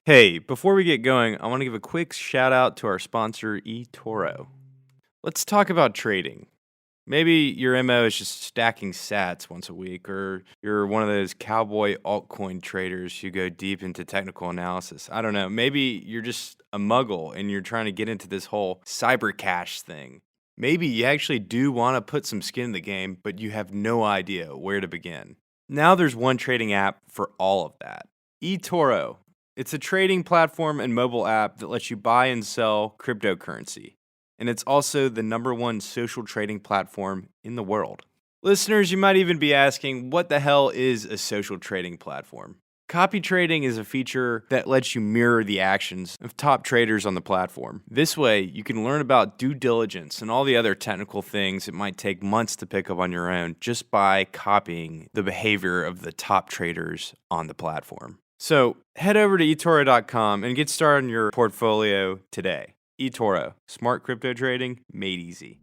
Hey, before we get going, I want to give a quick shout out to our sponsor, eToro. Let's talk about trading. Maybe your MO is just stacking sats once a week, or you're one of those cowboy altcoin traders who go deep into technical analysis. I don't know. Maybe you're just a muggle and you're trying to get into this whole cyber cash thing. Maybe you actually do want to put some skin in the game, but you have no idea where to begin. Now there's one trading app for all of that. eToro. It's a trading platform and mobile app that lets you buy and sell cryptocurrency. And it's also the #1 social trading platform in the world. Listeners, you might even be asking, what the hell is a social trading platform? Copy trading is a feature that lets you mirror the actions of top traders on the platform. This way, you can learn about due diligence and all the other technical things it might take months to pick up on your own just by copying the behavior of the top traders on the platform. So head over to eToro.com and get started on your portfolio today. eToro, smart crypto trading made easy.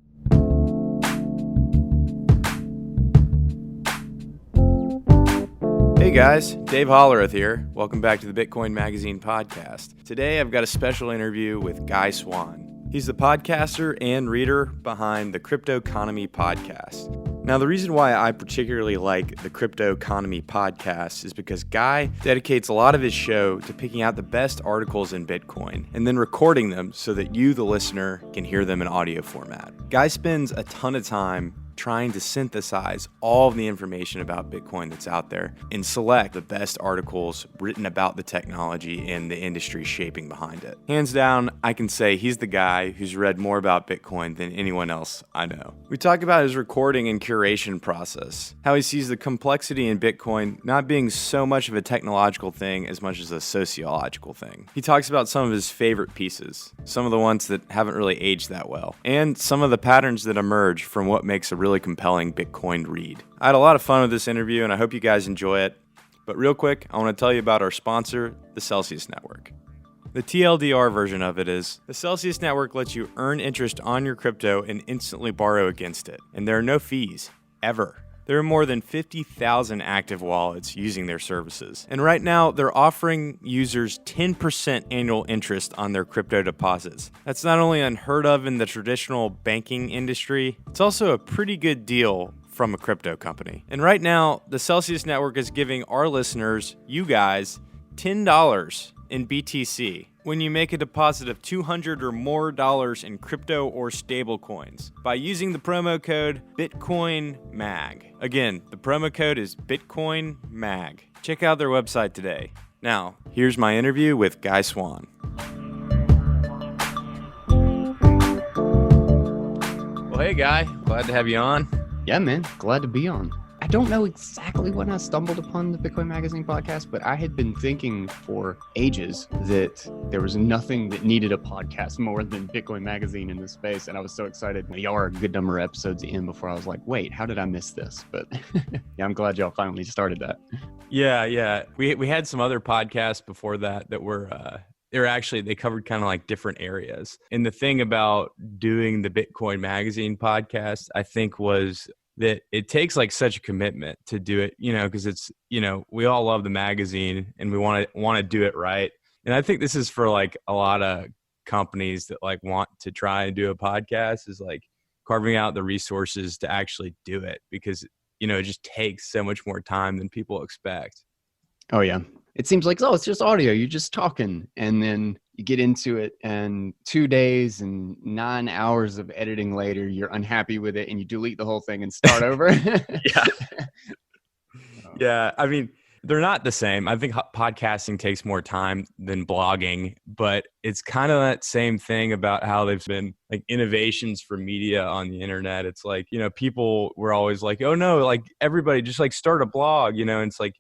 Hey guys, Dave Hollerith here. Welcome back to the Bitcoin Magazine podcast. Today I've got a special interview with Guy Swann. He's the podcaster and reader behind the Cryptoconomy podcast. Now, the reason why I particularly like the Cryptoconomy podcast is because Guy dedicates a lot of his show to picking out the best articles in Bitcoin and then recording them so that you, the listener, can hear them in audio format. Guy spends a ton of time trying to synthesize all of the information about Bitcoin that's out there and select the best articles written about the technology and the industry shaping behind it. Hands down, I can say he's the guy who's read more about Bitcoin than anyone else I know. We talk about his recording and curation process, how he sees the complexity in Bitcoin not being so much of a technological thing as much as a sociological thing. He talks about some of his favorite pieces, some of the ones that haven't really aged that well, and some of the patterns that emerge from what makes a really compelling Bitcoin read. I had a lot of fun with this interview and I hope you guys enjoy it. But real quick, I want to tell you about our sponsor, the Celsius Network. The TLDR version of it is, the Celsius Network lets you earn interest on your crypto and instantly borrow against it. And there are no fees, ever. There are more than 50,000 active wallets using their services. And right now, they're offering users 10% annual interest on their crypto deposits. That's not only unheard of in the traditional banking industry, it's also a pretty good deal from a crypto company. And right now, the Celsius Network is giving our listeners, you guys, $10 in BTC when you make a deposit of $200 or more in crypto or stable coins by using the promo code BitcoinMag. Again, the promo code is BitcoinMag. Check out their website today. Now, here's my interview with Guy Swann. Well, hey Guy, glad to have you on. Yeah, man, glad to be on. I don't know exactly when I stumbled upon the Bitcoin Magazine podcast, but I had been thinking for ages that there was nothing that needed a podcast more than Bitcoin Magazine in this space. And I was so excited. Y'all are a good number of episodes in before I was like, wait, how did I miss this? But yeah, I'm glad y'all finally started that. Yeah. We had some other podcasts before that were they covered kind of like different areas. And the thing about doing the Bitcoin Magazine podcast, I think, was that it takes like such a commitment to do it, because it's, we all love the magazine and we want to do it right. And I think this is for like a lot of companies that like want to try and do a podcast, is like carving out the resources to actually do it, because, it just takes so much more time than people expect. Oh yeah. It seems like, it's just audio. You're just talking, and then you get into it, and 2 days and 9 hours of editing later, you're unhappy with it and you delete the whole thing and start over. Yeah. I mean, they're not the same. I think podcasting takes more time than blogging, but it's kind of that same thing about how there's been like innovations for media on the internet. It's like, people were always like, oh no, like everybody just like start a blog, and it's like,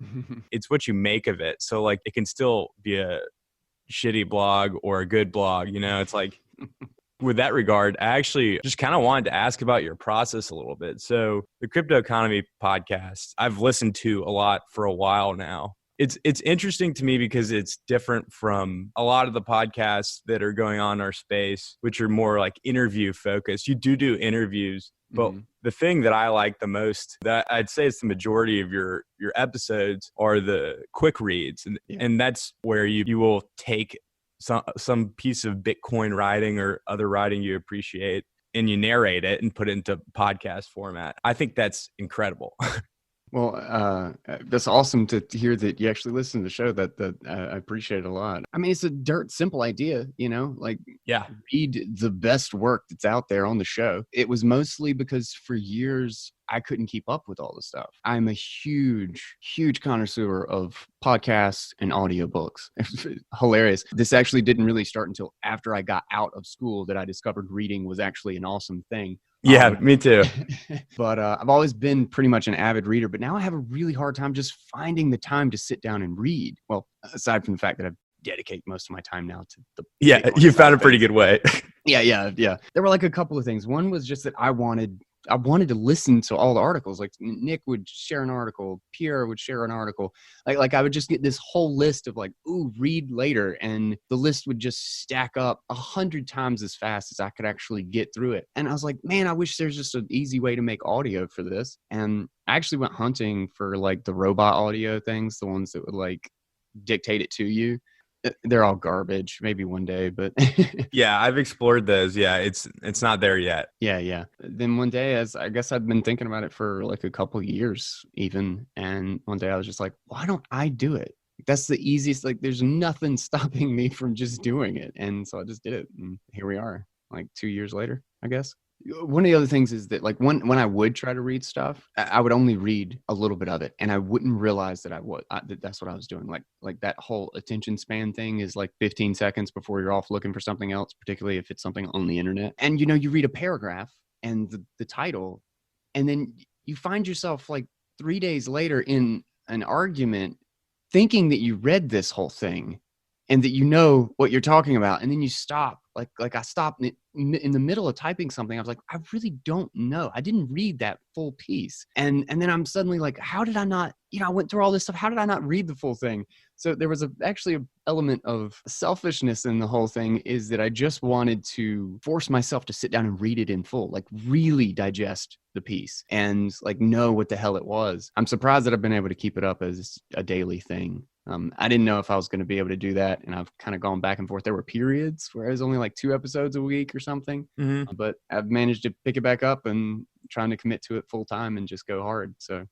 it's what you make of it. So like it can still be a shitty blog or a good blog, it's like, with that regard, I actually just kind of wanted to ask about your process a little bit. So the Cryptoconomy podcast, I've listened to a lot for a while now. It's interesting to me because it's different from a lot of the podcasts that are going on in our space, which are more like interview focused. You do interviews, but the thing that I like the most, that I'd say it's the majority of your episodes, are the quick reads, and that's where you will take some piece of Bitcoin writing or other writing you appreciate, and you narrate it and put it into podcast format. I think that's incredible. Well, that's awesome to hear that you actually listen to the show. That I appreciate it a lot. I mean, it's a dirt simple idea, like read the best work that's out there on the show. It was mostly because for years I couldn't keep up with all the stuff. I'm a huge connoisseur of podcasts and audiobooks. Hilarious. This actually didn't really start until after I got out of school that I discovered reading was actually an awesome thing. Yeah, me too. But I've always been pretty much an avid reader, but now I have a really hard time just finding the time to sit down and read. Well, aside from the fact that I dedicate most of my time now to the you found a pretty good way. Yeah. There were like a couple of things. One was just that I wanted to listen to all the articles. Like Nick would share an article, Pierre would share an article. Like I would just get this whole list of like, ooh, read later. And the list would just stack up 100 times as fast as I could actually get through it. And I was like, man, I wish there's just an easy way to make audio for this. And I actually went hunting for like the robot audio things, the ones that would like dictate it to you. They're all garbage. Maybe one day, but yeah, I've explored those. Yeah, it's not there yet. Yeah. Then one day, as I guess I'd been thinking about it for like a couple of years even, and one day I was just like, why don't I do it? That's the easiest. Like, there's nothing stopping me from just doing it, and so I just did it, and here we are, like 2 years later, I guess. One of the other things is that like when I would try to read stuff, I would only read a little bit of it, and I wouldn't realize that that's what I was doing. Like that whole attention span thing is like 15 seconds before you're off looking for something else, particularly if it's something on the internet. And you read a paragraph and the title, and then you find yourself like 3 days later in an argument thinking that you read this whole thing and that you know what you're talking about, and then you stop. Like I stopped in the middle of typing something. I was like, I really don't know. I didn't read that full piece. And then I'm suddenly like, how did I not, I went through all this stuff. How did I not read the full thing? So there was actually an element of selfishness in the whole thing, is that I just wanted to force myself to sit down and read it in full, like really digest the piece and like know what the hell it was. I'm surprised that I've been able to keep it up as a daily thing. I didn't know if I was going to be able to do that, and I've kind of gone back and forth. There were periods where I was only like 2 episodes a week or something, but I've managed to pick it back up and trying to commit to it full time and just go hard. So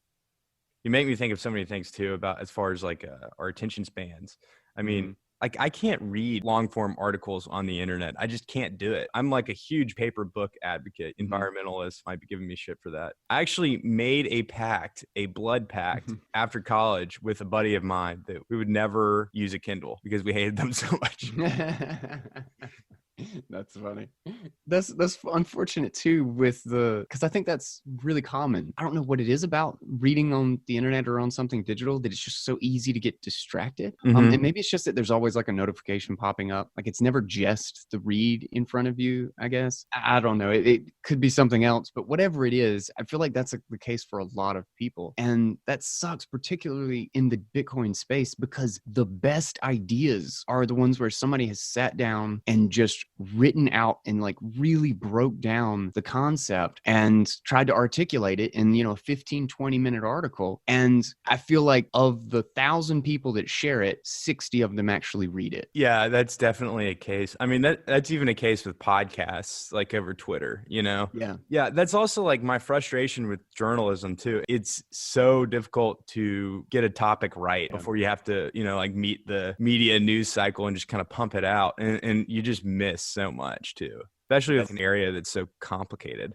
you make me think of so many things too about as far as like our attention spans. I mean, like I can't read long form articles on the internet. I just can't do it. I'm like a huge paper book advocate. Environmentalists might be giving me shit for that. I actually made a blood pact after college with a buddy of mine that we would never use a Kindle because we hated them so much. That's funny. That's unfortunate too because I think that's really common. I don't know what it is about reading on the internet or on something digital that it's just so easy to get distracted. And maybe it's just that there's always like a notification popping up. Like it's never just the read in front of you, I guess. I don't know. It could be something else, but whatever it is, I feel like that's the case for a lot of people. And that sucks, particularly in the Bitcoin space, because the best ideas are the ones where somebody has sat down and just written out and like really broke down the concept and tried to articulate it in a 15-20 minute article. And I feel like of the 1,000 people that share it, 60 of them actually read it. Yeah, that's definitely a case. I mean, that's even a case with podcasts, like over Twitter, Yeah, that's also like my frustration with journalism too. It's so difficult to get a topic right before you have to like meet the media news cycle and just kind of pump it out, and you just miss so much too, especially with an area that's so complicated.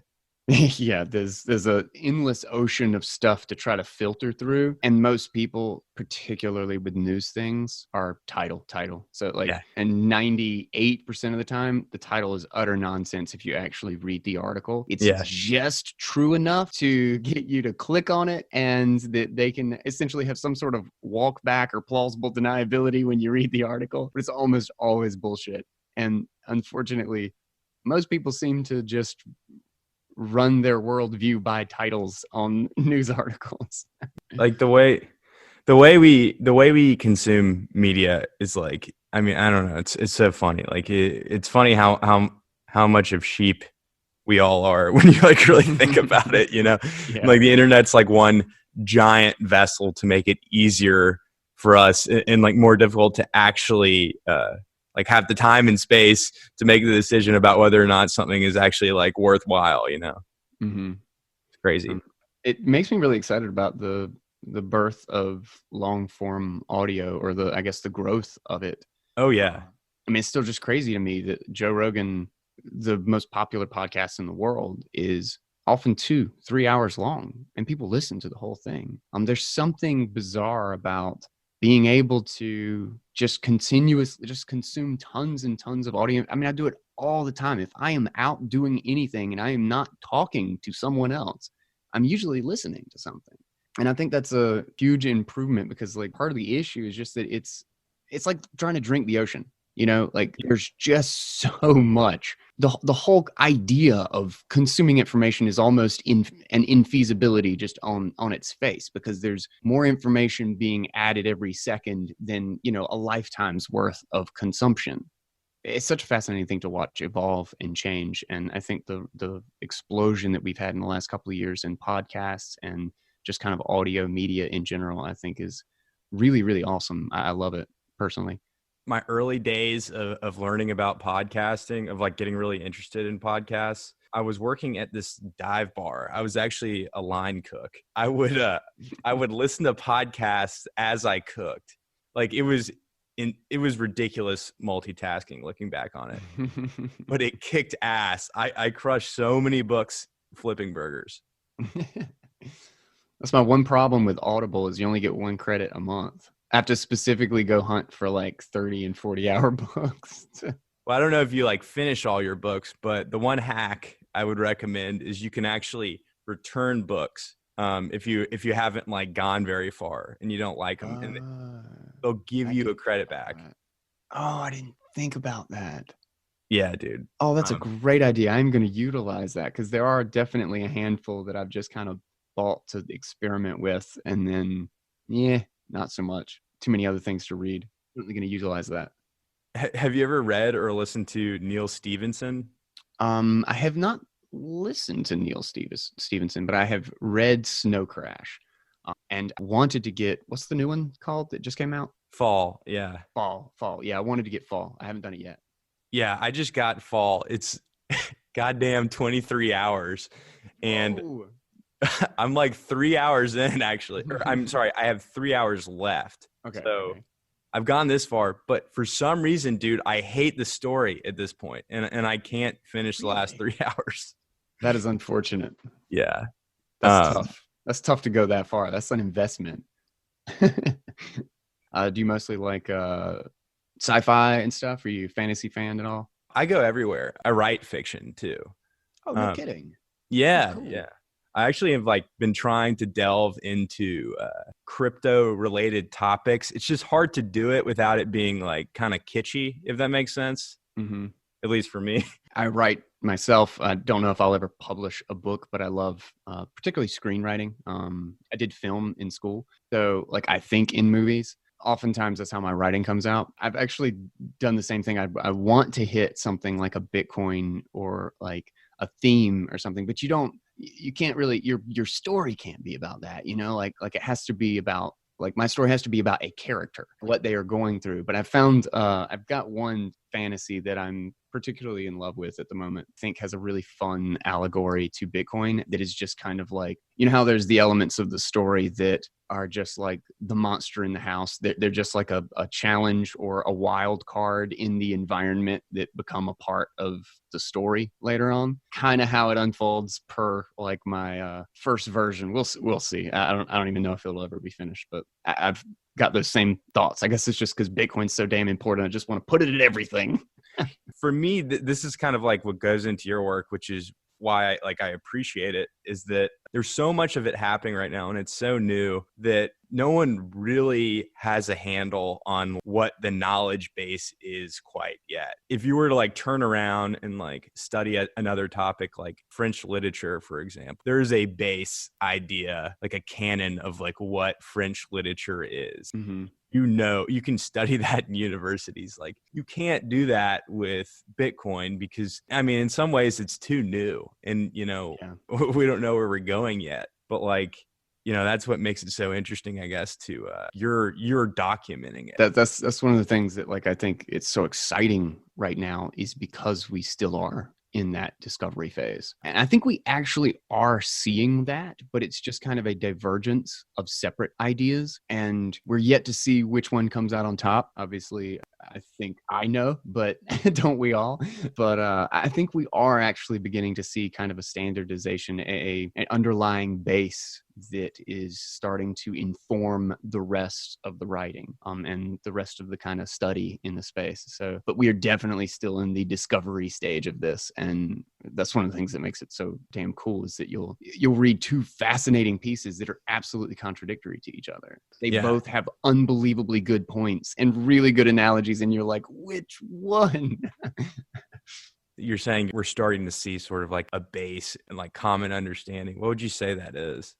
Yeah, there's an endless ocean of stuff to try to filter through, and most people, particularly with news things, are title. So and 98% of the time, the title is utter nonsense. If you actually read the article, it's just true enough to get you to click on it, and that they can essentially have some sort of walk back or plausible deniability when you read the article, but it's almost always bullshit. And unfortunately, most people seem to just run their worldview by titles on news articles. Like the way the way we consume media is like, I mean, I don't know. It's so funny. Like it's funny how much of sheep we all are when you like really think about it, you know. Yeah. Like the internet's like one giant vessel to make it easier for us and like more difficult to actually like have the time and space to make the decision about whether or not something is actually like worthwhile, you know. Mm-hmm. It's crazy. It makes me really excited about the birth of long form audio, or I guess the growth of it. Oh yeah. I mean, it's still just crazy to me that Joe Rogan, the most popular podcast in the world, is often 2-3 hours long, and people listen to the whole thing. There's something bizarre about being able to just continuously just consume tons and tons of audio. I mean, I do it all the time. If I am out doing anything and I am not talking to someone else, I'm usually listening to something. And I think that's a huge improvement, because like part of the issue is just that it's like trying to drink the ocean. You know, like there's just so much. The whole idea of consuming information is almost an infeasibility just on its face, because there's more information being added every second than, you know, a lifetime's worth of consumption. It's such a fascinating thing to watch evolve and change. And I think the explosion that we've had in the last couple of years in podcasts and just kind of audio media in general, I think is really, really awesome. I love it personally. My early days of learning about podcasting, of like getting really interested in podcasts, I was working at this dive bar. I was actually a line cook. I would listen to podcasts as I cooked. Like it was ridiculous multitasking looking back on it, but it kicked ass. I crushed so many books flipping burgers. That's my one problem with Audible, is you only get 1 credit a month. I have to specifically go hunt for like 30 and 40-hour books. Well, I don't know if you like finish all your books, but the one hack I would recommend is you can actually return books if you haven't like gone very far and you don't like them, and they'll give you a credit back. Oh, I didn't think about that. Yeah, dude. Oh, that's a great idea. I'm going to utilize that, because there are definitely a handful that I've just kind of bought to experiment with, and then not so much. Too many other things to read. I'm really going to utilize that. Have you ever read or listened to Neil Stephenson? I have not listened to Neil Stephenson, but I have read Snow Crash, and wanted to get, what's the new one called that just came out? Fall. Yeah. Fall. Yeah, I wanted to get Fall. I haven't done it yet. Yeah, I just got Fall. It's goddamn 23 hours. And I'm like 3 hours in, actually. Or, I'm sorry, I have 3 hours left. Okay. So I've gone this far, but for some reason, dude, I hate the story at this point, and I can't finish the last 3 hours. That is unfortunate. Yeah. That's tough. That's tough to go that far. That's an investment. Do you mostly like sci-fi and stuff? Are you a fantasy fan at all? I go everywhere. I write fiction too. Oh, no kidding. Yeah, Cool. yeah. I actually have like been trying to delve into crypto related topics. It's just hard to do it without it being like kind of kitschy, if that makes sense. Mm-hmm. At least for me. I write myself. I don't know if I'll ever publish a book, but I love particularly screenwriting. I did film in school, so like I think in movies. Oftentimes that's how my writing comes out. I've actually done the same thing. I want to hit something like a Bitcoin or like a theme or something, but you can't really, your story can't be about that, you know, like it has to be about, like my story has to be about a character, what they are going through. But I found I've got one fantasy that I'm particularly in love with at the moment. I think has a really fun allegory to Bitcoin that is just kind of like, you know how there's the elements of the story that are just like the monster in the house. They're just like a challenge or a wild card in the environment that become a part of the story later on. Kind of how it unfolds per like my first version. We'll see. I don't even know if it'll ever be finished, but I've got those same thoughts. I guess it's just because Bitcoin's so damn important. I just want to put it in everything. For me, this is kind of like what goes into your work, which is why I appreciate it, is that there's so much of it happening right now, and it's so new that no one really has a handle on what the knowledge base is quite yet. If you were to like turn around and like study another topic like French literature, for example, there's a base idea, like a canon of like what French literature is. Mm-hmm. You can study that in universities. Like, you can't do that with Bitcoin because, I mean, in some ways it's too new and, we don't know where we're going yet. But like, that's what makes it so interesting, I guess, to you're documenting it. That's one of the things that, like, I think it's so exciting right now is because we still are in that discovery phase. And I think we actually are seeing that, but it's just kind of a divergence of separate ideas. And we're yet to see which one comes out on top. Obviously, I think I know, but don't we all? But I think we are actually beginning to see kind of a standardization, an underlying base that is starting to inform the rest of the writing and the rest of the kind of study in the space. So, but we are definitely still in the discovery stage of this. And that's one of the things that makes it so damn cool is that you'll read two fascinating pieces that are absolutely contradictory to each other. They both have unbelievably good points and really good analogies. And you're like, which one? You're saying we're starting to see sort of like a base and like common understanding. What would you say that is?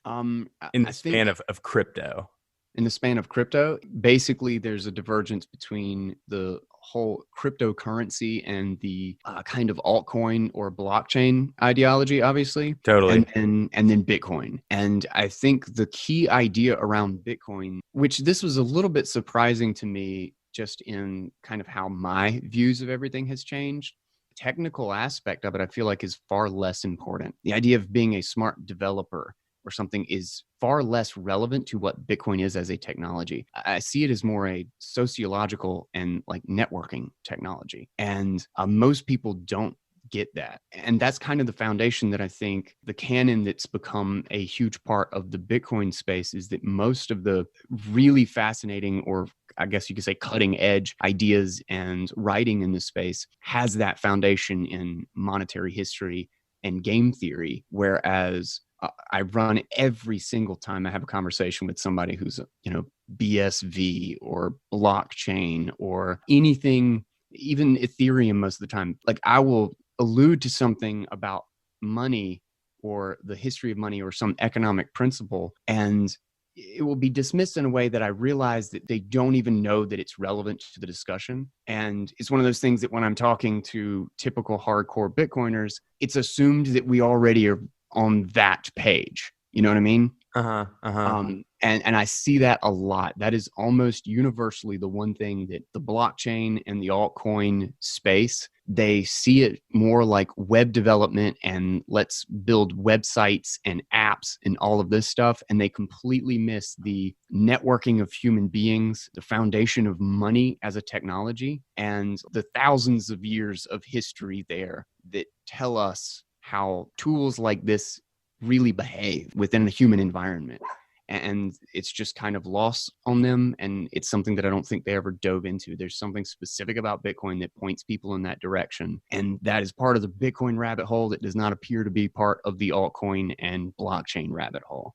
In the span of crypto. In the span of crypto, basically there's a divergence between the whole cryptocurrency and the kind of altcoin or blockchain ideology, obviously. Totally. And then Bitcoin. And I think the key idea around Bitcoin, which this was a little bit surprising to me just in kind of how my views of everything has changed. Technical aspect of it, I feel like, is far less important. The idea of being a smart developer or something is far less relevant to what Bitcoin is as a technology. I see it as more a sociological and like networking technology. And most people don't get that. And that's kind of the foundation that I think the canon that's become a huge part of the Bitcoin space is that most of the really fascinating, or I guess you could say cutting edge ideas and writing in this space has that foundation in monetary history and game theory. Whereas I run every single time I have a conversation with somebody who's, BSV or blockchain or anything, even Ethereum most of the time. Like, I will allude to something about money or the history of money or some economic principle, and it will be dismissed in a way that I realize that they don't even know that it's relevant to the discussion. And it's one of those things that when I'm talking to typical hardcore Bitcoiners, it's assumed that we already are on that page. You know what I mean? And I see that a lot. That is almost universally the one thing that the blockchain and the altcoin space, they see it more like web development and let's build websites and apps and all of this stuff. And they completely miss the networking of human beings, the foundation of money as a technology, and the thousands of years of history there that tell us how tools like this really behave within a human environment. And it's just kind of lost on them. And it's something that I don't think they ever dove into. There's something specific about Bitcoin that points people in that direction. And that is part of the Bitcoin rabbit hole that does not appear to be part of the altcoin and blockchain rabbit hole.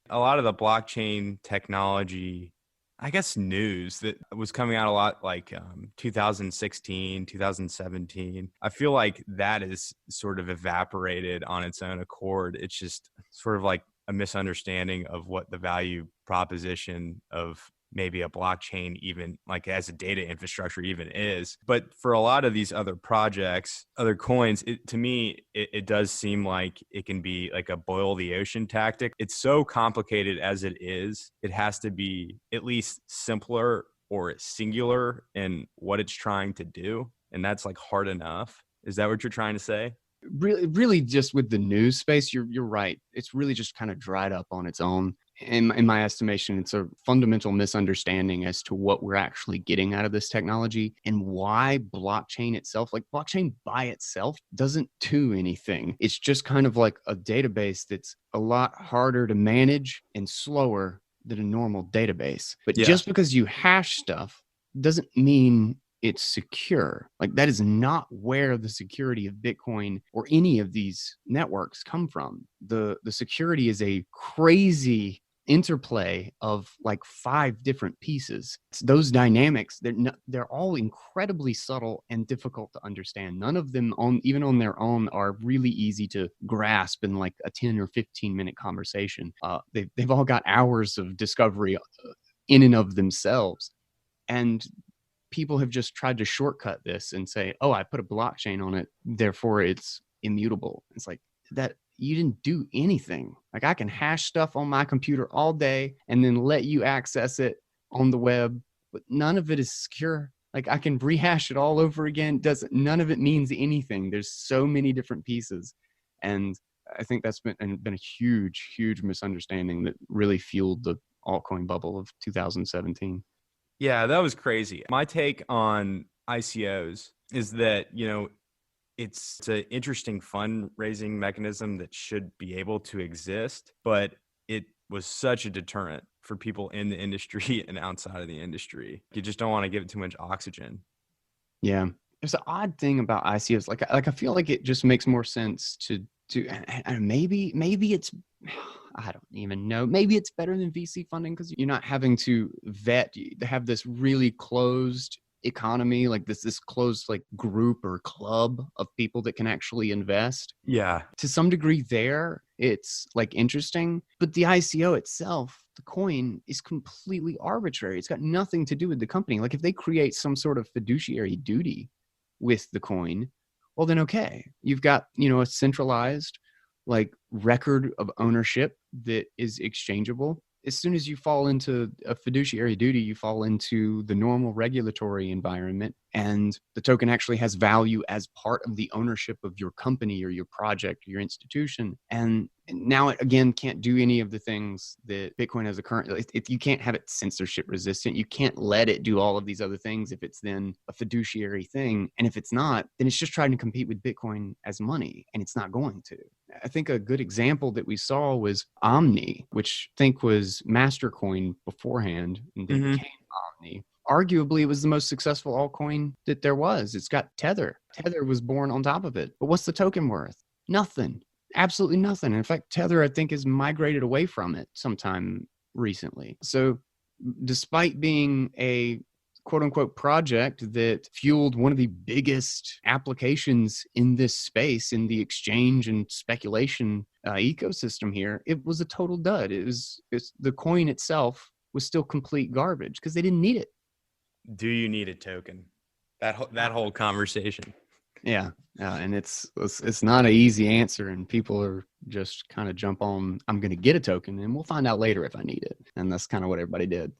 A lot of the blockchain technology, I guess, news that was coming out a lot like 2016, 2017. I feel like that is sort of evaporated on its own accord. It's just sort of like a misunderstanding of what the value proposition of maybe a blockchain, even like as a data infrastructure, even is. But for a lot of these other projects, other coins, to me, it does seem like it can be like a boil the ocean tactic. It's so complicated as it is. It has to be at least simpler or singular in what it's trying to do. And that's like hard enough. Is that what you're trying to say? Really just with the news space, you're right. It's really just kind of dried up on its own. In my estimation, it's a fundamental misunderstanding as to what we're actually getting out of this technology and why blockchain itself, like blockchain by itself, doesn't do anything. It's just kind of like a database that's a lot harder to manage and slower than a normal database. But just because you hash stuff doesn't mean it's secure. Like, that is not where the security of Bitcoin or any of these networks come from. The security is a crazy interplay of like 5 different pieces. Those dynamics, they're all incredibly subtle and difficult to understand. None of them, even on their own, are really easy to grasp in like a 10 or 15-minute conversation. They've all got hours of discovery in and of themselves. And people have just tried to shortcut this and say, oh, I put a blockchain on it, therefore it's immutable. It's like that. You didn't do anything. Like, I can hash stuff on my computer all day and then let you access it on the web, but none of it is secure. Like, I can rehash it all over again. None of it means anything. There's so many different pieces. And I think that's been a huge, huge misunderstanding that really fueled the altcoin bubble of 2017. Yeah, that was crazy. My take on ICOs is that, it's an interesting fundraising mechanism that should be able to exist, but it was such a deterrent for people in the industry and outside of the industry. You just don't want to give it too much oxygen. Yeah. There's an odd thing about ICOs. Like I feel like it just makes more sense to and maybe it's, I don't even know. Maybe it's better than VC funding because you're not having to have this really closed economy, like this closed like group or club of people that can actually invest. Yeah. To some degree there, it's like interesting, but the ICO itself, the coin, is completely arbitrary. It's got nothing to do with the company. Like, if they create some sort of fiduciary duty with the coin, well then okay. You've got, a centralized like record of ownership that is exchangeable. As soon as you fall into a fiduciary duty, you fall into the normal regulatory environment, and the token actually has value as part of the ownership of your company or your project or your institution. And now it again can't do any of the things that Bitcoin has a current. If you can't have it censorship resistant, you can't let it do all of these other things if it's then a fiduciary thing. And if it's not, then it's just trying to compete with Bitcoin as money, and it's not going to. I think a good example that we saw was Omni, which I think was Mastercoin beforehand and then became Omni. Arguably, it was the most successful altcoin that there was. It's got Tether. Tether was born on top of it. But what's the token worth? Nothing. Absolutely nothing. In fact, Tether, I think, has migrated away from it sometime recently. So despite being a quote unquote project that fueled one of the biggest applications in this space, in the exchange and speculation ecosystem here, it was a total dud. It's the coin itself was still complete garbage because they didn't need it. Do you need a token? That whole conversation. Yeah. And it's not an easy answer, and people are just kind of jump on, I'm going to get a token and we'll find out later if I need it. And that's kind of what everybody did.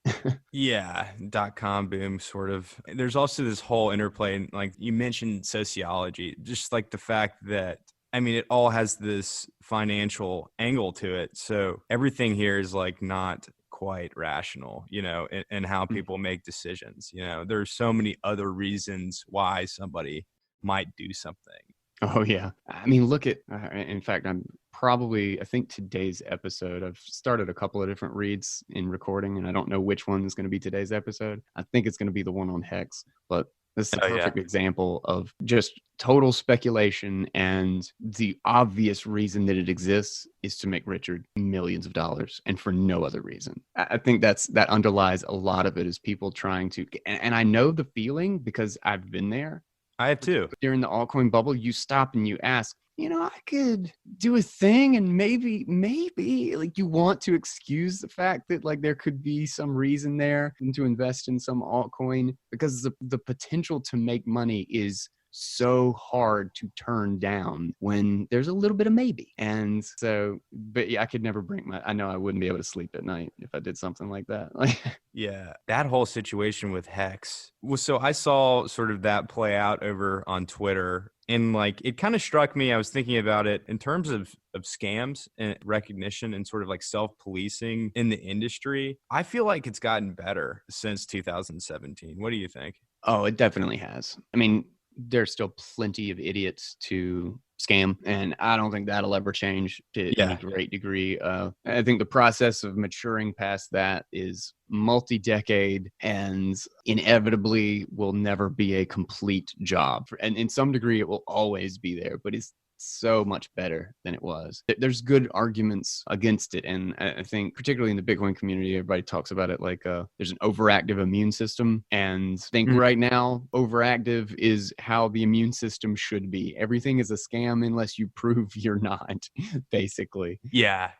Yeah. .com boom, sort of. There's also this whole interplay. Like you mentioned sociology, just like the fact that, it all has this financial angle to it. So everything here is like not quite rational, and how people make decisions. There's so many other reasons why somebody might do something. Oh yeah. Look at, in fact, I think today's episode, I've started a couple of different reads in recording, and I don't know which one is going to be today's episode. I think it's going to be the one on Hex, but this is a perfect example of just total speculation, and the obvious reason that it exists is to make Richard millions of dollars, and for no other reason. I think that underlies a lot of it, is people trying to, and I know the feeling because I've been there. I have too. During the altcoin bubble, you stop and you ask, I could do a thing, and maybe like you want to excuse the fact that like there could be some reason there to invest in some altcoin, because the potential to make money is so hard to turn down when there's a little bit of maybe. And so, but yeah, I could never I know I wouldn't be able to sleep at night if I did something like that. Yeah, that whole situation with Hex was, so I saw sort of that play out over on Twitter, and like it kind of struck me. I was thinking about it in terms of scams and recognition and sort of like self-policing in the industry. I feel like it's gotten better since 2017. What do you think? Oh, it definitely has. There's still plenty of idiots to scam, and I don't think that'll ever change to any great degree. I think the process of maturing past that is multi-decade and inevitably will never be a complete job. And in some degree, it will always be there, but it's so much better than it was. There's good arguments against it. And I think particularly in the Bitcoin community, everybody talks about it like there's an overactive immune system. And I think right now, overactive is how the immune system should be. Everything is a scam unless you prove you're not, basically. Yeah.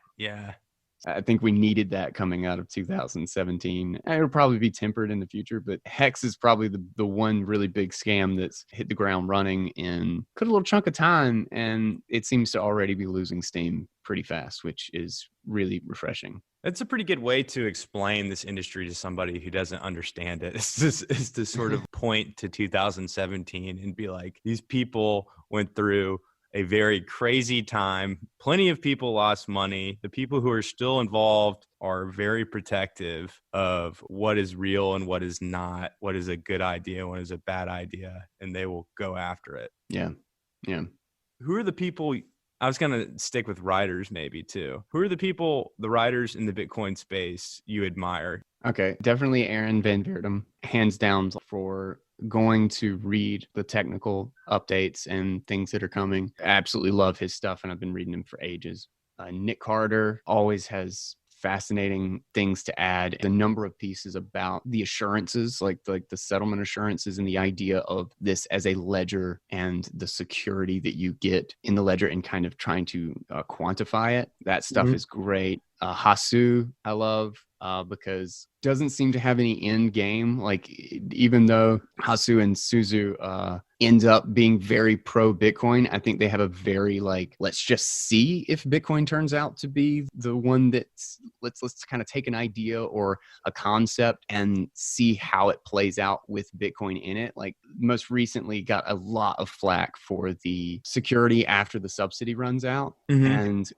I think we needed that coming out of 2017. It'll probably be tempered in the future, but Hex is probably the one really big scam that's hit the ground running in a little chunk of time, and it seems to already be losing steam pretty fast, which is really refreshing. That's a pretty good way to explain this industry to somebody who doesn't understand it. Is to sort of point to 2017 and be like, these people went through a very crazy time. Plenty of people lost money. The people who are still involved are very protective of what is real and what is not, what is a good idea, what is a bad idea, and they will go after it. Yeah. Who are the people? I was going to stick with writers maybe too. Who are the writers in the Bitcoin space you admire? Okay, definitely Aaron Van Veertem, hands down, for going to read the technical updates and things that are coming. I absolutely love his stuff, and I've been reading him for ages. Nick Carter always has fascinating things to add. The number of pieces about the assurances, like the settlement assurances, and the idea of this as a ledger and the security that you get in the ledger, and kind of trying to quantify it. That stuff is great. Hasu, I love. Because doesn't seem to have any end game. Like, even though Hasu and Suzu end up being very pro Bitcoin, I think they have a very let's just see if Bitcoin turns out to be the one that's let's kind of take an idea or a concept and see how it plays out with Bitcoin in it. Like, most recently got a lot of flack for the security after the subsidy runs out.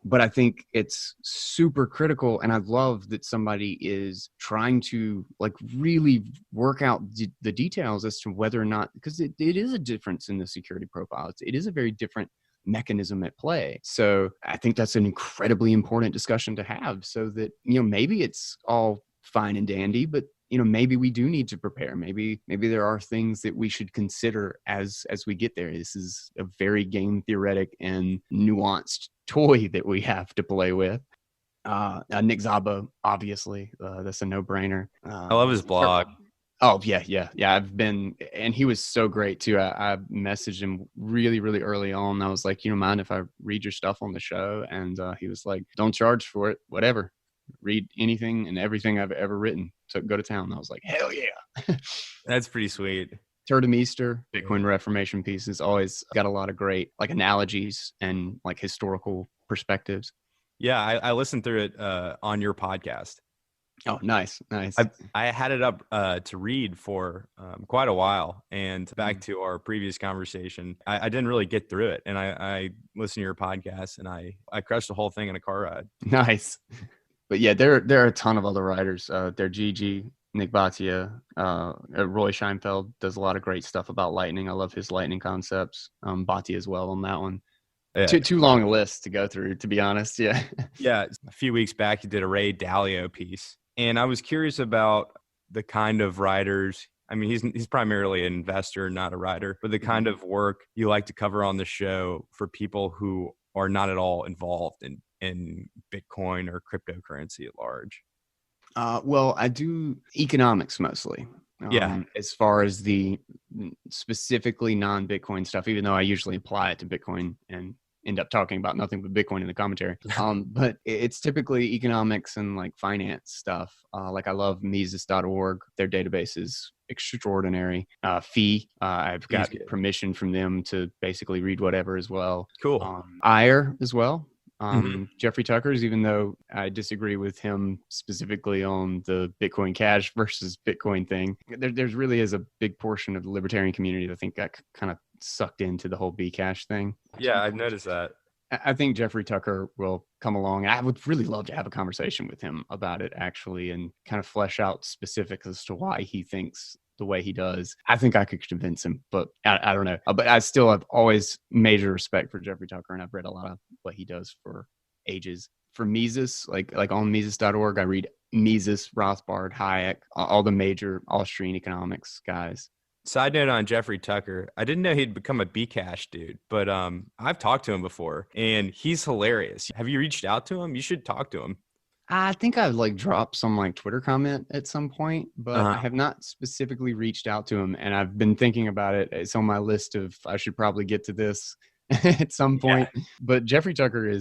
But I think it's super critical, and I love that somebody is trying to really work out the details as to whether or not, because it is a difference in the security profile. It is a very different mechanism at play. So I think that's an incredibly important discussion to have, so that maybe it's all fine and dandy, but maybe we do need to prepare. Maybe there are things that we should consider as we get there. This is a very game theoretic and nuanced toy that we have to play with. Nick Szabo, obviously, that's a no-brainer. I love his blog. Oh yeah. I've been, and he was so great too. I messaged him really, really early on. I was like, you don't mind if I read your stuff on the show? And he was like, don't charge for it, whatever. Read anything and everything I've ever written. So go to town. I was like, hell yeah. That's pretty sweet. Term Easter, Bitcoin Reformation pieces always got a lot of great analogies and historical perspectives. Yeah, I listened through it on your podcast. Oh, nice. I had it up to read for quite a while. And back to our previous conversation, I didn't really get through it. And I listened to your podcast, and I crushed the whole thing in a car ride. Nice. But yeah, there are a ton of other writers. There Gigi, Nick Bhatia, Roy Scheinfeld does a lot of great stuff about Lightning. I love his Lightning concepts. Bhatia as well on that one. Yeah. Too long a list to go through, to be honest. Yeah. Yeah. A few weeks back, you did a Ray Dalio piece. And I was curious about the kind of writers. I mean, he's primarily an investor, not a writer, but the kind of work you like to cover on the show for people who are not at all involved in Bitcoin or cryptocurrency at large. Well, I do economics mostly. As far as the specifically non-Bitcoin stuff, even though I usually apply it to Bitcoin and end up talking about nothing but Bitcoin in the commentary. But it's typically economics and finance stuff. I love Mises.org. Their database is extraordinary. Fee, I've got permission from them to basically read whatever as well. Cool. Ire as well. Jeffrey Tucker's, even though I disagree with him specifically on the Bitcoin Cash versus Bitcoin thing, there's really is a big portion of the libertarian community that I think got kind of sucked into the whole Bcash thing. Yeah, I've noticed that. I think Jeffrey Tucker will come along. I would really love to have a conversation with him about it, actually, and kind of flesh out specifics as to why he thinks the way he does. I think I could convince him, but I don't know. But I still have always major respect for Jeffrey Tucker, and I've read a lot of what he does for ages. For Mises, like on Mises.org, I read Mises, Rothbard, Hayek, all the major Austrian economics guys. Side note on Jeffrey Tucker, I didn't know he'd become a Bcash dude, but I've talked to him before and he's hilarious. Have you reached out to him? You should talk to him. I think I've like dropped some like Twitter comment at some point, but I have not specifically reached out to him, and I've been thinking about it. It's on my list of I should probably get to this at some point. Yeah. But Jeffrey Tucker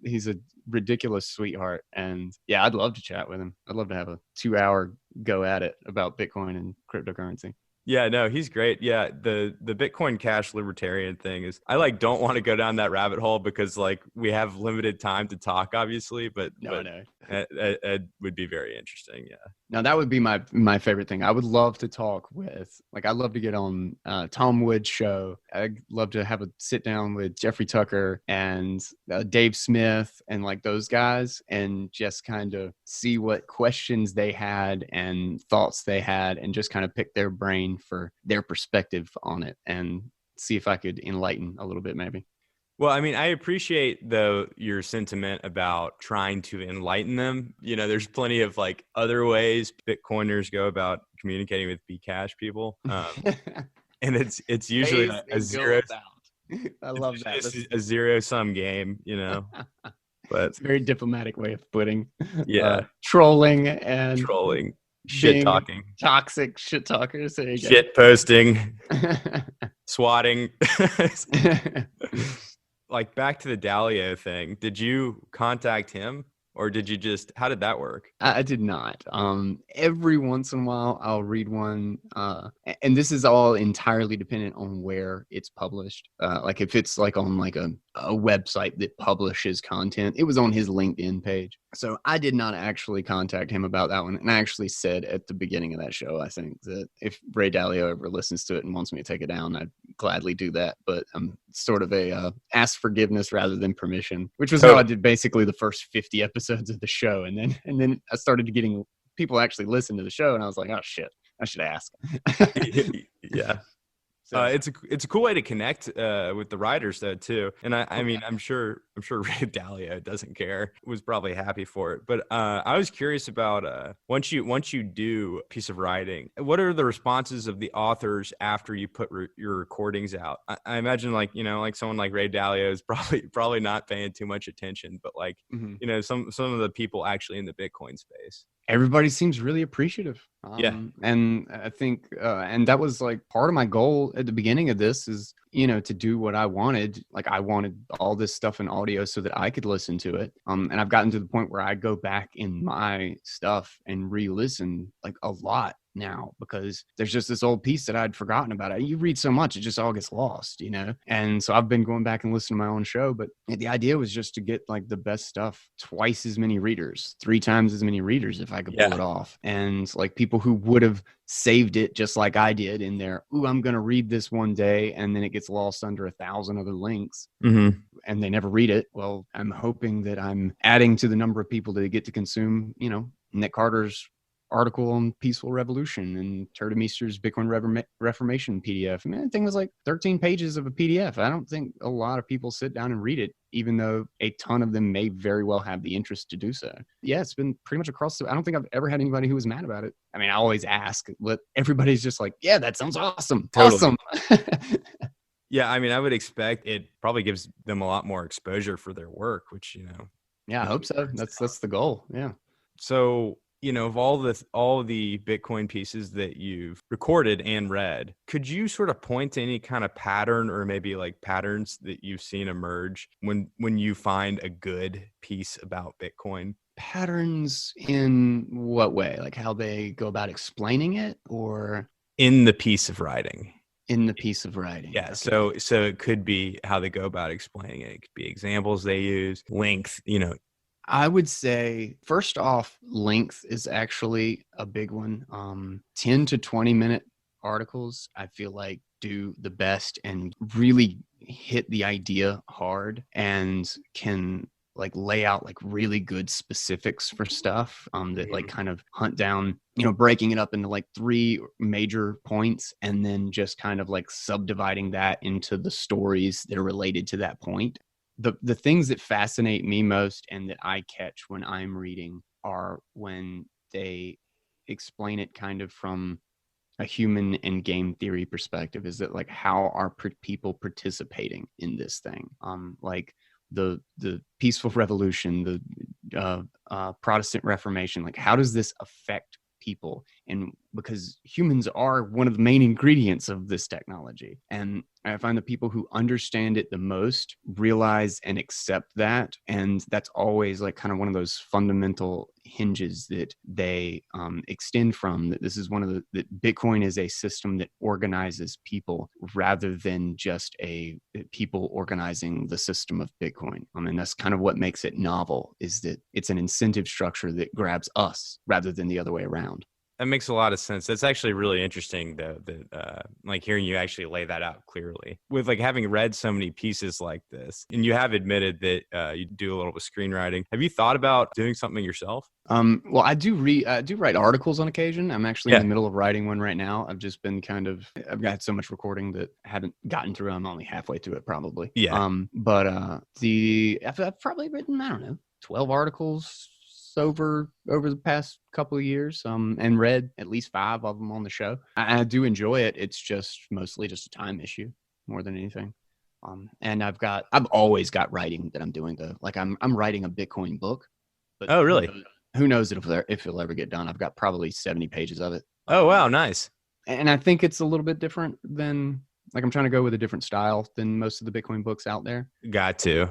he's a ridiculous sweetheart, and yeah, I'd love to chat with him. I'd love to have a 2-hour go at it about Bitcoin and cryptocurrency. Yeah, no, he's great. Yeah, the Bitcoin Cash libertarian thing is I like don't want to go down that rabbit hole because like we have limited time to talk, obviously, but it would be very interesting. Yeah. Now that would be my favorite thing. I would love to talk with, like, I'd love to get on Tom Wood's show. I'd love to have a sit down with Jeffrey Tucker and Dave Smith and like those guys and just kind of see what questions they had and thoughts they had and just kind of pick their brain for their perspective on it and see if I could enlighten a little bit maybe. Well, I mean, I appreciate though your sentiment about trying to enlighten them. You know, there's plenty of like other ways Bitcoiners go about communicating with Bcash people, and it's usually a zero. I love that. It's a zero-sum game, you know. But it's a very diplomatic way of putting, trolling, shit talking, toxic shit talkers, shit posting, swatting. Like back to the Dalio thing, did you contact him or did you how did that work? I did not. Every once in a while I'll read one, and this is all entirely dependent on where it's published. Like if it's like on like a website that publishes content, it was on his LinkedIn page. So I did not actually contact him about that one. And I actually said at the beginning of that show, I think that if Ray Dalio ever listens to it and wants me to take it down, I'd gladly do that. But I'm sort of ask forgiveness rather than permission, which was how I did basically the first 50 episodes of the show. And then I started getting people actually listen to the show. And I was like, oh shit, I should ask. Yeah. So it's a cool way to connect with the writers though too, and I mean I'm sure Ray Dalio doesn't care, was probably happy for it. But I was curious about once you do a piece of writing, what are the responses of the authors after you put your recordings out? I imagine like like someone like Ray Dalio is probably not paying too much attention, but like some of the people actually in the Bitcoin space. Everybody seems really appreciative. And I think, and that was like part of my goal at the beginning of this is, to do what I wanted. Like I wanted all this stuff in audio so that I could listen to it. And I've gotten to the point where I go back in my stuff and re-listen like a lot now because there's just this old piece that I'd forgotten about. You read so much, it just all gets lost, And so I've been going back and listening to my own show, but the idea was just to get like the best stuff, twice as many readers, 3 times as many readers if I could pull it off. And like people who would have saved it just like I did in there. Ooh, I'm going to read this one day. And then it gets lost under 1,000 other links and they never read it. Well, I'm hoping that I'm adding to the number of people that get to consume, Nick Carter's article on Peaceful Revolution and Turdemeester's Bitcoin Reformation PDF. I mean, the thing was like 13 pages of a PDF. I don't think a lot of people sit down and read it, even though a ton of them may very well have the interest to do so. Yeah, it's been pretty much across I don't think I've ever had anybody who was mad about it. I mean, I always ask, but everybody's just like, yeah, that sounds awesome. Totally. Awesome. Yeah, I mean, I would expect it probably gives them a lot more exposure for their work, which, Yeah, I hope so. That's the goal. Yeah. So, of all the Bitcoin pieces that you've recorded and read, could you sort of point to any kind of pattern or maybe like patterns that you've seen emerge when you find a good piece about Bitcoin? Patterns in what way? Like how they go about explaining it or? In the piece of writing. In the piece of writing. Yeah. Okay. So it could be how they go about explaining it. It could be examples they use, length, I would say, first off, length is actually a big one. 10 to 20 minute articles, I feel like, do the best and really hit the idea hard and can like lay out like really good specifics for stuff that like kind of hunt down, breaking it up into like 3 major points and then just kind of like subdividing that into the stories that are related to that point. The things that fascinate me most and that I catch when I'm reading are when they explain it kind of from a human and game theory perspective, is that like how are people participating in this thing? Like the peaceful revolution, the Protestant Reformation, like how does this affect people? And because humans are one of the main ingredients of this technology, and I find the people who understand it the most realize and accept that, and that's always like kind of one of those fundamental hinges that they extend from, that this is one of that Bitcoin is a system that organizes people rather than just a people organizing the system of Bitcoin. And that's kind of what makes it novel, is that it's an incentive structure that grabs us rather than the other way around. That makes a lot of sense. That's actually really interesting, though, that like hearing you actually lay that out clearly. With like having read so many pieces like this, and you have admitted that you do a little with screenwriting. Have you thought about doing something yourself? Well, I do write articles on occasion. I'm actually in the middle of writing one right now. I've just been I've got so much recording that I haven't gotten through. I'm only halfway through it probably. Yeah. But I've probably written, I don't know, 12 articles over the past couple of years, and read at least 5 of them on the show. I do enjoy it. It's just mostly just a time issue more than anything. And I've always got writing that I'm doing though. Like I'm writing a Bitcoin book. But oh, really? Who knows if it'll ever get done? I've got probably 70 pages of it. Oh, wow, nice. And I think it's a little bit different than, like, I'm trying to go with a different style than most of the Bitcoin books out there. Got to.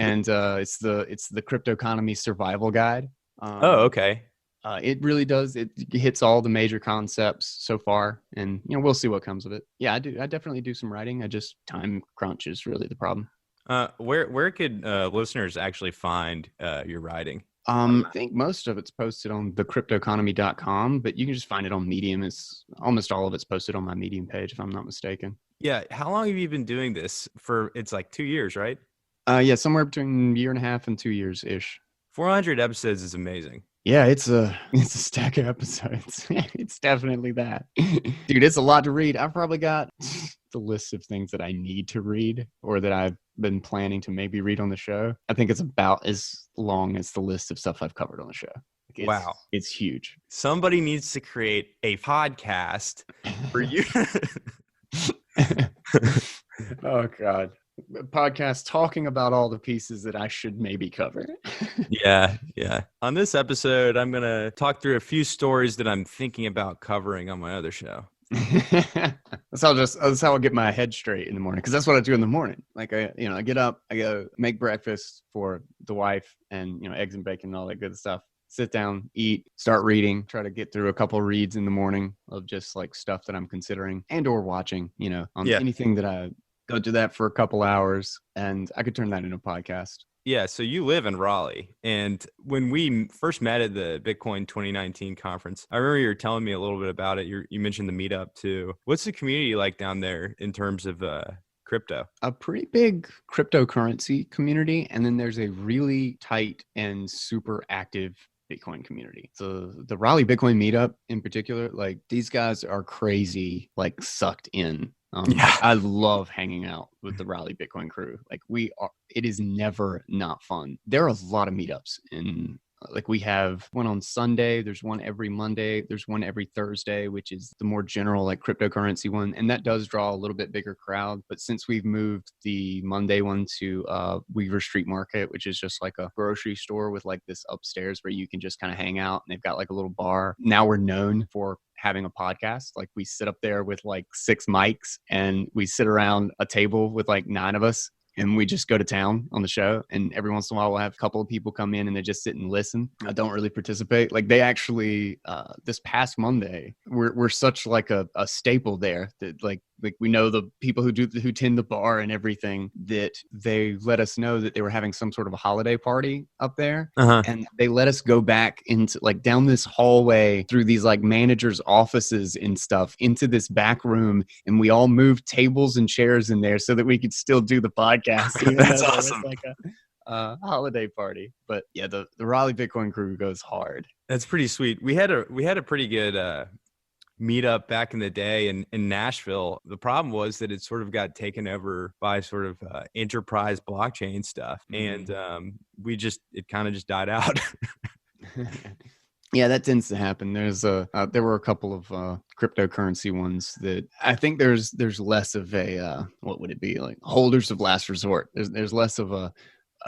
And it's the Cryptoconomy survival guide. Oh, okay. It really does. It hits all the major concepts so far, and we'll see what comes of it. Yeah, I definitely do some writing. Time crunch is really the problem. Where could listeners actually find your writing? I think most of it's posted on the cryptoconomy.com, but you can just find it on Medium. It's almost all of it's posted on my Medium page, if I'm not mistaken. Yeah. How long have you been doing this for? It's like 2 years, right? Yeah, somewhere between 1.5 and 2 years ish. 400 episodes is amazing. Yeah, it's a stack of episodes. It's definitely that. Dude, it's a lot to read. I've probably got the list of things that I need to read or that I've been planning to maybe read on the show. I think it's about as long as the list of stuff I've covered on the show. Wow. It's huge. Somebody needs to create a podcast for you. Oh, God. A podcast talking about all the pieces that I should maybe cover. Yeah. On this episode, I'm going to talk through a few stories that I'm thinking about covering on my other show. That's how I get my head straight in the morning, because that's what I do in the morning. Like I get up, I go make breakfast for the wife, and eggs and bacon and all that good stuff. Sit down, eat, start reading, try to get through a couple reads in the morning of just like stuff that I'm considering and or watching, anything that I go do that for a couple hours, and I could turn that into a podcast. Yeah, so you live in Raleigh, and when we first met at the Bitcoin 2019 conference, I remember you were telling me a little bit about it. You mentioned the meetup too. What's the community like down there in terms of crypto? A pretty big cryptocurrency community, and then there's a really tight and super active Bitcoin community. So the Raleigh Bitcoin meetup in particular, like these guys are crazy, like sucked in. I love hanging out with the Raleigh Bitcoin crew. Like it is never not fun. There are a lot of meetups like we have one on Sunday. There's one every Monday. There's one every Thursday, which is the more general like cryptocurrency one. And that does draw a little bit bigger crowd. But since we've moved the Monday one to Weaver Street Market, which is just like a grocery store with like this upstairs where you can just kind of hang out, and they've got like a little bar. Now we're known for having a podcast. Like we sit up there with like 6 mics, and we sit around a table with like 9 of us, and we just go to town on the show. And every once in a while we'll have a couple of people come in and they just sit and listen. I don't really participate. Like they actually, this past Monday, we're such like a staple there that like we know the people who tend the bar and everything, that they let us know that they were having some sort of a holiday party up there. And they let us go back into like down this hallway through these like managers' offices and stuff into this back room. And we all moved tables and chairs in there so that we could still do the podcast. That's awesome. Like a holiday party. But yeah, the Raleigh Bitcoin crew goes hard. That's pretty sweet. We had a pretty good meetup back in the day in Nashville. The problem was that it sort of got taken over by sort of enterprise blockchain stuff. And it kind of just died out. Yeah, that tends to happen. There were a couple of cryptocurrency ones that I think there's less of a what would it be, like holders of last resort. There's less of a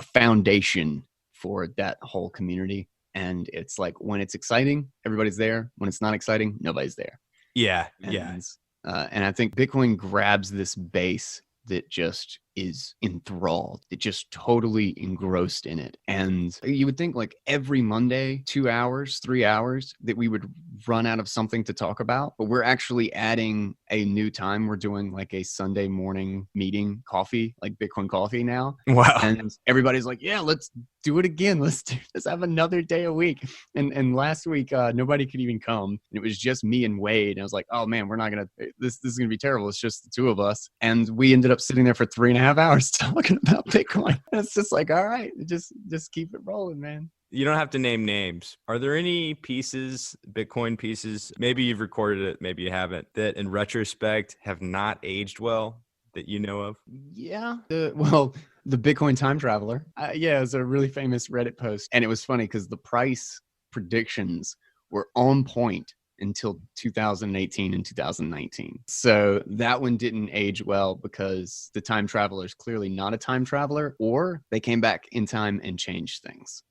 foundation for that whole community, and it's like when it's exciting, everybody's there. When it's not exciting, nobody's there. Yeah, yeah. And I think Bitcoin grabs this base that just is enthralled, it just totally engrossed in it. And you would think like every Monday, 2 hours, 3 hours, that we would run out of something to talk about. But we're actually adding a new time. We're doing like a Sunday morning meeting coffee, like Bitcoin coffee now. Wow. And everybody's like, yeah, let's do it again. Let's have another day a week. And last week, nobody could even come. And it was just me and Wade. And I was like, oh man, we're not going to, this is going to be terrible. It's just the two of us. And we ended up sitting there for 3.5 hours talking about Bitcoin. And it's just like, all right, just keep it rolling, man. You don't have to name names. Are there any pieces, Bitcoin pieces, maybe you've recorded it, maybe you haven't, that in retrospect have not aged well that you know of? Yeah. The Bitcoin time traveler. Yeah, it was a really famous Reddit post. And it was funny because the price predictions were on point until 2018 and 2019. So that one didn't age well because the time traveler is clearly not a time traveler, or they came back in time and changed things.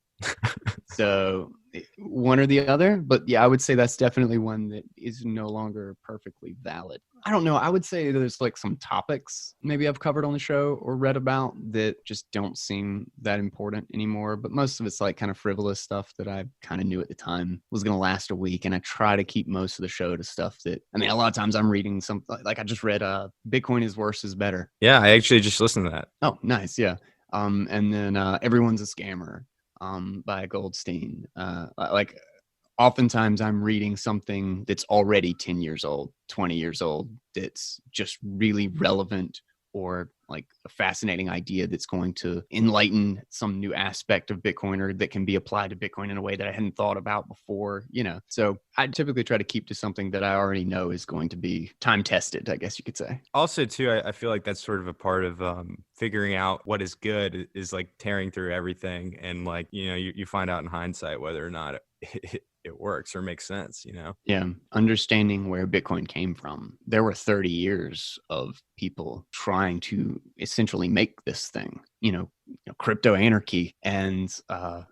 So one or the other, but yeah, I would say that's definitely one that is no longer perfectly valid. I don't know. I would say there's like some topics maybe I've covered on the show or read about that just don't seem that important anymore. But most of it's like kind of frivolous stuff that I kind of knew at the time was going to last a week. And I try to keep most of the show to stuff that, I mean, a lot of times I'm reading something like I just read Bitcoin is Worse is Better. Yeah, I actually just listened to that. Oh, nice. Yeah. And then Everyone's a Scammer by Goldstein. Like oftentimes I'm reading something that's already 10 years old, 20 years old, that's just really relevant, or like a fascinating idea that's going to enlighten some new aspect of Bitcoin, or that can be applied to Bitcoin in a way that I hadn't thought about before, you know. So I typically try to keep to something that I already know is going to be time tested, I guess you could say. Also, too, I feel like that's sort of a part of figuring out what is good is like tearing through everything. And like, you know, you find out in hindsight whether or not it works or makes sense, you know? Yeah. Understanding where Bitcoin came from. There were 30 years of people trying to essentially make this thing, crypto anarchy, and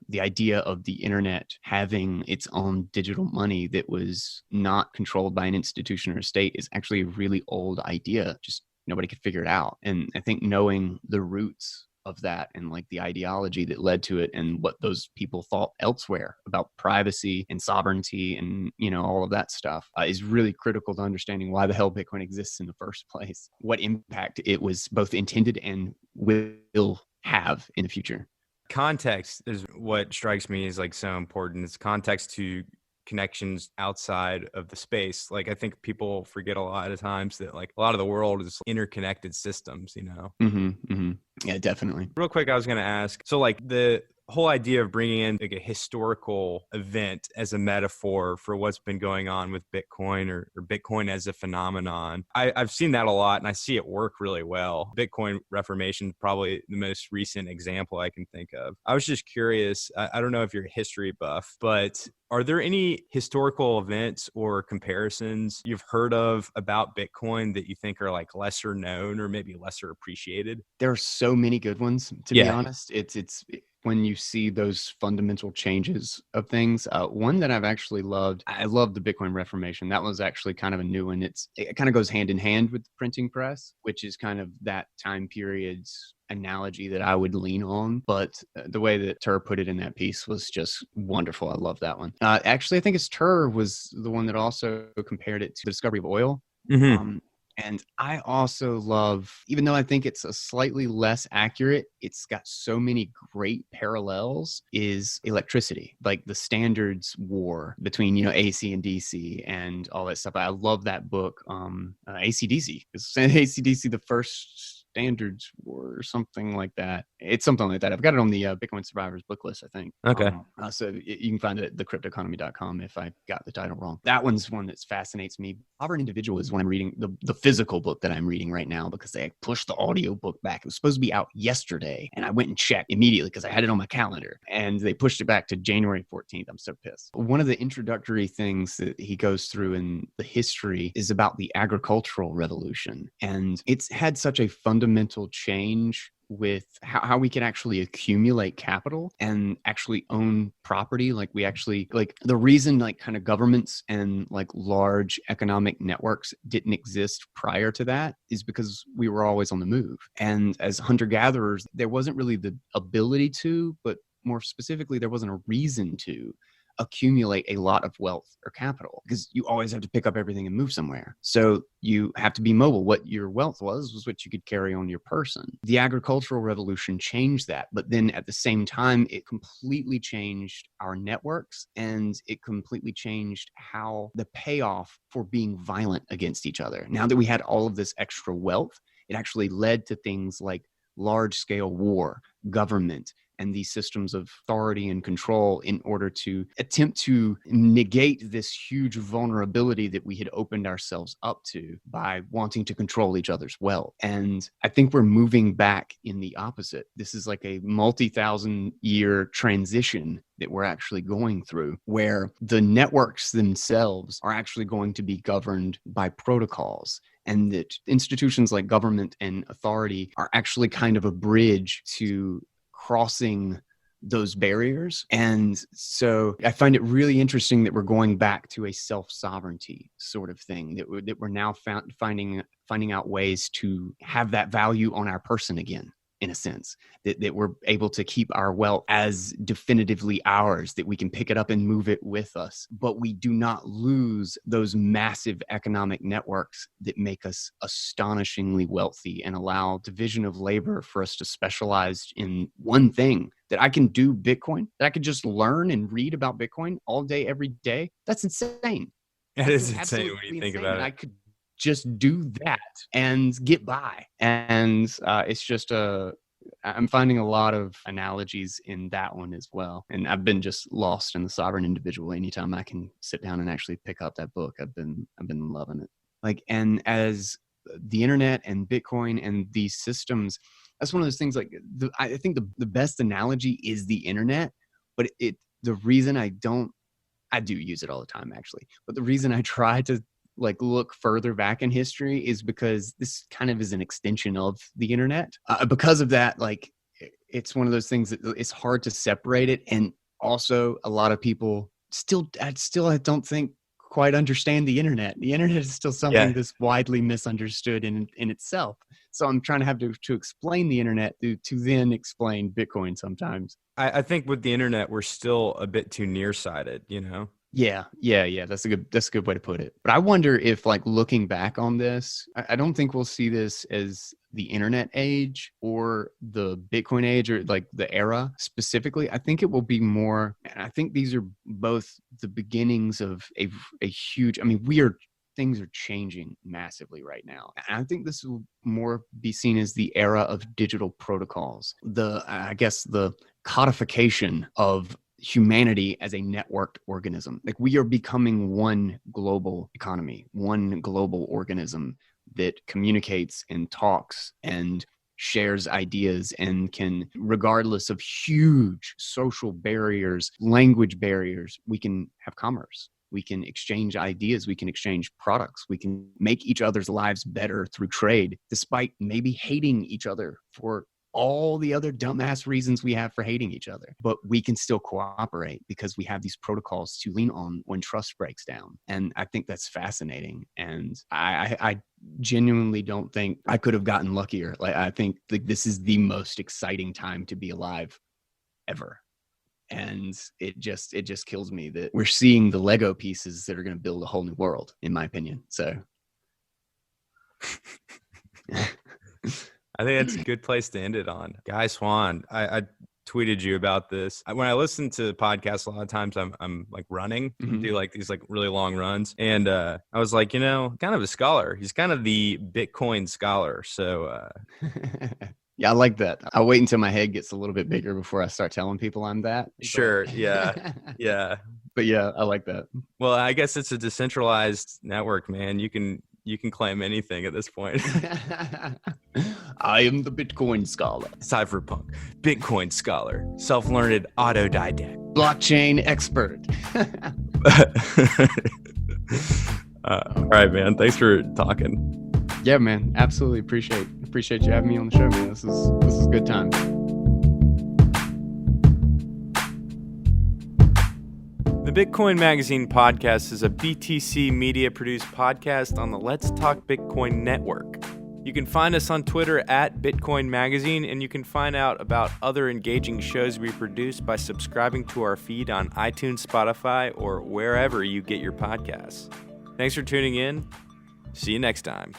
the idea of the internet having its own digital money that was not controlled by an institution or a state is actually a really old idea. Just nobody could figure it out. And I think knowing the roots of that and like the ideology that led to it and what those people thought elsewhere about privacy and sovereignty and, all of that stuff is really critical to understanding why the hell Bitcoin exists in the first place, what impact it was both intended and will have in the future. Context is what strikes me as like so important. It's context to connections outside of the space. Like I think people forget a lot of times that like a lot of the world is interconnected systems, Mm-hmm, mm-hmm. Yeah, definitely. Real quick, I was going to ask, so like the whole idea of bringing in like a historical event as a metaphor for what's been going on with Bitcoin or Bitcoin as a phenomenon. I've seen that a lot and I see it work really well. Bitcoin Reformation is probably the most recent example I can think of. I was just curious, I don't know if you're a history buff, but are there any historical events or comparisons you've heard of about Bitcoin that you think are like lesser known or maybe lesser appreciated? There are so many good ones, to be honest. It's when you see those fundamental changes of things. One that I've actually loved, I love the Bitcoin Reformation. That was actually kind of a new one. It kind of goes hand in hand with the printing press, which is kind of that time period's analogy that I would lean on. But the way that Tur put it in that piece was just wonderful. I love that one. Actually, I think it's Tur was the one that also compared it to the discovery of oil. Mm-hmm. And I also love, even though I think it's a slightly less accurate, it's got so many great parallels, is electricity, like the standards war between, AC and DC and all that stuff. I love that book, AC/DC. Is AC/DC the first standards or something like that. It's something like that. I've got it on the Bitcoin Survivors book list, I think. Okay. So you can find it at thecryptoconomy.com if I got the title wrong. That one's one that fascinates me. Sovereign Individual is when I'm reading the physical book that I'm reading right now, because they pushed the audio book back. It was supposed to be out yesterday, and I went and checked immediately because I had it on my calendar, and they pushed it back to January 14th. I'm so pissed. One of the introductory things that he goes through in the history is about the agricultural revolution, and it's had such a fundamental change with how we can actually accumulate capital and actually own property. Like we actually, like the reason like kind of governments and like large economic networks didn't exist prior to that is because we were always on the move. And as hunter-gatherers, there wasn't really the ability to, but more specifically, there wasn't a reason to accumulate a lot of wealth or capital, because you always have to pick up everything and move somewhere. So you have to be mobile. What your wealth was what you could carry on your person. The agricultural revolution changed that, but then at the same time, it completely changed our networks, and it completely changed how the payoff for being violent against each other. Now that we had all of this extra wealth, it actually led to things like large-scale war, government, and these systems of authority and control in order to attempt to negate this huge vulnerability that we had opened ourselves up to by wanting to control each other's wealth. And I think we're moving back in the opposite. This is like a multi-thousand-year transition that we're actually going through, where the networks themselves are actually going to be governed by protocols, and that institutions like government and authority are actually kind of a bridge to crossing those barriers. And so I find it really interesting that we're going back to a self-sovereignty sort of thing, that we're now finding out ways to have that value on our person again, in a sense, that we're able to keep our wealth as definitively ours, that we can pick it up and move it with us, but we do not lose those massive economic networks that make us astonishingly wealthy and allow division of labor for us to specialize in one thing. That I can do Bitcoin, that I could just learn and read about Bitcoin all day, every day. That's insane. It is insane when you think about it. I could just do that and get by. And it's just I'm finding a lot of analogies in that one as well. And I've been just lost in the Sovereign Individual. Anytime I can sit down and actually pick up that book, I've been loving it. Like, and as the internet and Bitcoin and these systems, that's one of those things. Like, I think the best analogy is the internet, but the reason I do use it all the time actually, but the reason I try to like look further back in history is because this kind of is an extension of the internet. Because of that, like it's one of those things that it's hard to separate it. And also a lot of people I don't think quite understand the internet. The internet is still something that's widely misunderstood in itself. So I'm trying to have to explain the internet to then explain Bitcoin sometimes. I think with the internet, we're still a bit too nearsighted, you know? Yeah. That's a good way to put it. But I wonder if, like, looking back on this, I don't think we'll see this as the internet age or the Bitcoin age or like the era specifically. I think it will be more, and I think these are both the beginnings of a huge, things are changing massively right now. And I think this will more be seen as the era of digital protocols. The codification of humanity as a networked organism. Like, we are becoming one global economy, one global organism that communicates and talks and shares ideas and can, regardless of huge social barriers, language barriers, we can have commerce. We can exchange ideas. We can exchange products. We can make each other's lives better through trade, despite maybe hating each other for all the other dumbass reasons we have for hating each other. But we can still cooperate because we have these protocols to lean on when trust breaks down. And I think that's fascinating. And I genuinely don't think I could have gotten luckier. Like, I think this is the most exciting time to be alive ever. And it just kills me that we're seeing the Lego pieces that are going to build a whole new world, in my opinion. So I think that's a good place to end it on. Guy Swann, I tweeted you about this. When I listen to podcasts, a lot of times I'm like running, do like these like really long runs. And I was like, kind of a scholar. He's kind of the Bitcoin scholar. So yeah, I like that. I'll wait until my head gets a little bit bigger before I start telling people I'm that. Sure. Yeah. Yeah. But yeah, I like that. Well, I guess it's a decentralized network, man. You can claim anything at this point. I am the Bitcoin scholar. Cypherpunk, Bitcoin scholar, self-learned autodidact, blockchain expert. All right, man. Thanks for talking. Yeah, man. Absolutely appreciate you having me on the show, man. This is a good time. The Bitcoin Magazine podcast is a BTC media produced podcast on the Let's Talk Bitcoin network. You can find us on Twitter at Bitcoin Magazine, and you can find out about other engaging shows we produce by subscribing to our feed on iTunes, Spotify, or wherever you get your podcasts. Thanks for tuning in. See you next time.